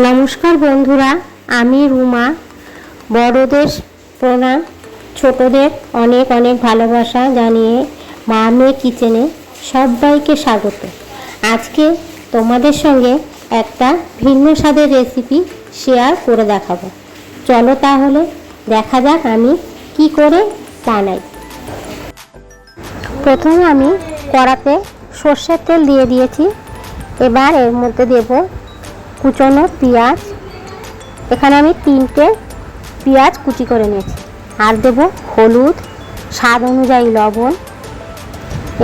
নমস্কার বন্ধুরা, আমি রুমা। বড়দের প্রণাম, ছোটদের অনেক অনেক ভালোবাসা জানিয়ে মা মেয়ে কিচেনে সবাইকে স্বাগত। আজকে তোমাদের সঙ্গে একটা ভিন্ন স্বাদের রেসিপি শেয়ার করে দেখাবো। চলো তাহলে দেখা যাক আমি কি করে বানাই। প্রথমে আমি কড়াতে সর্ষের তেল দিয়ে দিয়েছি। এবার এর মধ্যে দেব কুচনো পেঁয়াজ। এখানে আমি 3টে পেঁয়াজ কুচি করে নিয়েছি। আর দেব হলুদ, স্বাদ অনুযায়ী লবণ।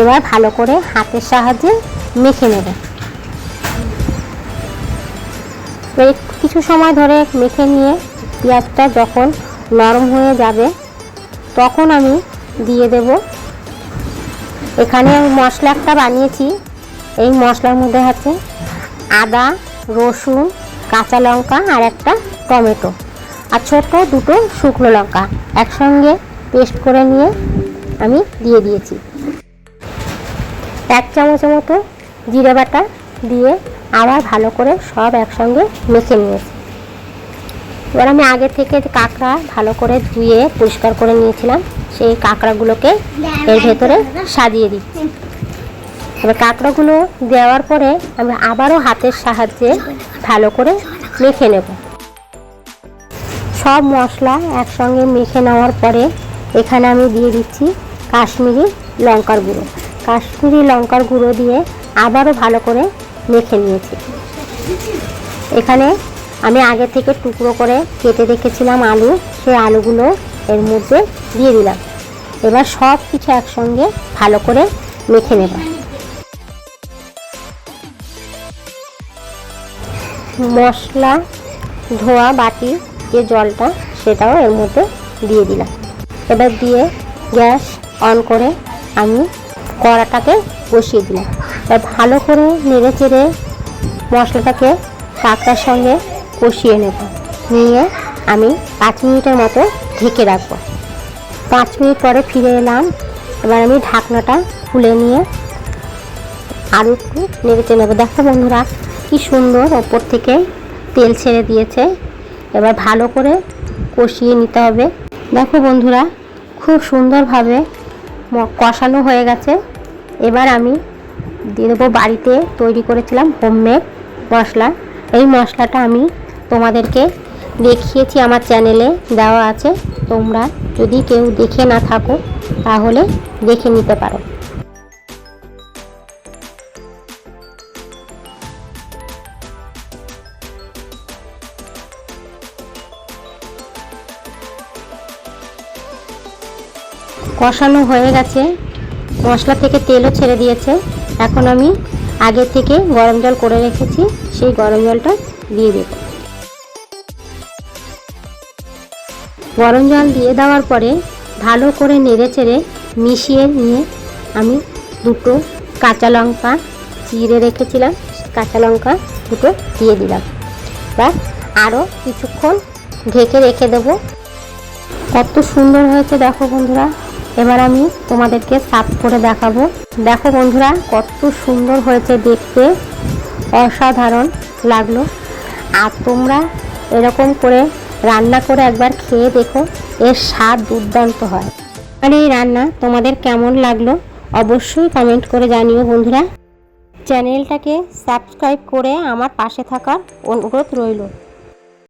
এবার ভালো করে হাতের সাহায্যে মেখে নেব। কিছু সময় ধরে মেখে নিয়ে পেঁয়াজটা যখন নরম হয়ে যাবে তখন আমি দিয়ে দেব, এখানে মশলা একটা বানিয়েছি। এই মশলার মধ্যে আছে আদা, রসুন, কাঁচা লঙ্কা আর একটা টমেটো আর ছোট 2টো শুকনো লঙ্কা একসঙ্গে পেস্ট করে নিয়ে আমি দিয়ে দিয়েছি। 1 চামচের মতো জিরে বাটা দিয়ে আবার ভালো করে সব একসঙ্গে মেখে নিয়েছি। এবার আমি আগে থেকে কাঁকড়া ভালো করে ধুয়ে পরিষ্কার করে নিয়েছিলাম, সেই কাঁকড়াগুলোকে এর ভেতরে সাজিয়ে দিচ্ছি। এবার কাঁকড়াগুলো দেওয়ার পরে আমি আবারও হাতের সাহায্যে ভালো করে মেখে নেব। সব মশলা একসঙ্গে মেখে নেওয়ার পরে এখানে আমি দিয়ে দিচ্ছি কাশ্মীরি লঙ্কার গুঁড়ো। কাশ্মীরি লঙ্কার গুঁড়ো দিয়ে আবারও ভালো করে মেখে নিয়েছি। এখানে আমি আগে থেকে টুকরো করে কেটে রেখেছিলাম আলু, সেই আলুগুলো এর মধ্যে দিয়ে দিলাম। এবার সব কিছু একসঙ্গে ভালো করে মেখে নেব। মশলা ধোয়া বাটি যে জলটা সেটাও এর মধ্যে দিয়ে দিলাম। এবার দিয়ে গ্যাস অন করে আমি কড়াটাকে বসিয়ে দিলাম। এবার ভালো করে নেড়ে চেড়ে মশলাটাকে কাঁকড়ার সঙ্গে কষিয়ে নেব। নিয়ে আমি 5 মিনিটের মতো ঢেকে রাখবো। 5 মিনিট পরে ফিরে এলাম। এবার আমি ঢাকনাটা খুলে নিয়ে আরও একটু নেড়ে চেড়ে নেবো। দেখো বন্ধুরা কি সুন্দর ওপর থেকে তেল ছেড়ে দিয়েছে। এবার ভালো করে কষিয়ে নিতে হবে। দেখো বন্ধুরা খুব সুন্দরভাবে কষানো হয়ে গেছে। এবার আমি দিয়ে দেবো বাড়িতে তৈরি করেছিলাম হোমমেড মশলা। এই মশলাটা আমি তোমাদেরকে দেখিয়েছি, আমার চ্যানেলে দেওয়া আছে। তোমরা যদি কেউ দেখে না থাকো তাহলে দেখে নিতে পারো। কষানো হয়ে গেছে, মশলা থেকে তেলও ছেড়ে দিয়েছে। এখন আমি আগে থেকে গরম জল করে রেখেছি, সেই গরম জলটা দিয়ে দেব। গরম জল দিয়ে দেওয়ার পরে ভালো করে নেড়ে চেড়ে মিশিয়ে নিয়ে আমি 2টো কাঁচা লঙ্কা চিড়ে রেখেছিলাম, কাঁচা লঙ্কা 2টো দিয়ে দিলাম। এবার আরও কিছুক্ষণ ঢেকে রেখে দেব। কত সুন্দর হয়েছে দেখো বন্ধুরা। এবার আমি তোমাদেরকে সার্ভ করে দেখাবো। দেখো বন্ধুরা কত সুন্দর হয়েছে দেখতে, অসাধারণ লাগলো। আর তোমরা এরকম করে রান্না করে একবার খেয়ে দেখো, এর স্বাদ দুর্দান্ত হয়। আর এই রান্না তোমাদের কেমন লাগলো অবশ্যই কমেন্ট করে জানিও বন্ধুরা। চ্যানেলটাকে সাবস্ক্রাইব করে আমার পাশে থাকার অনুরোধ রইল।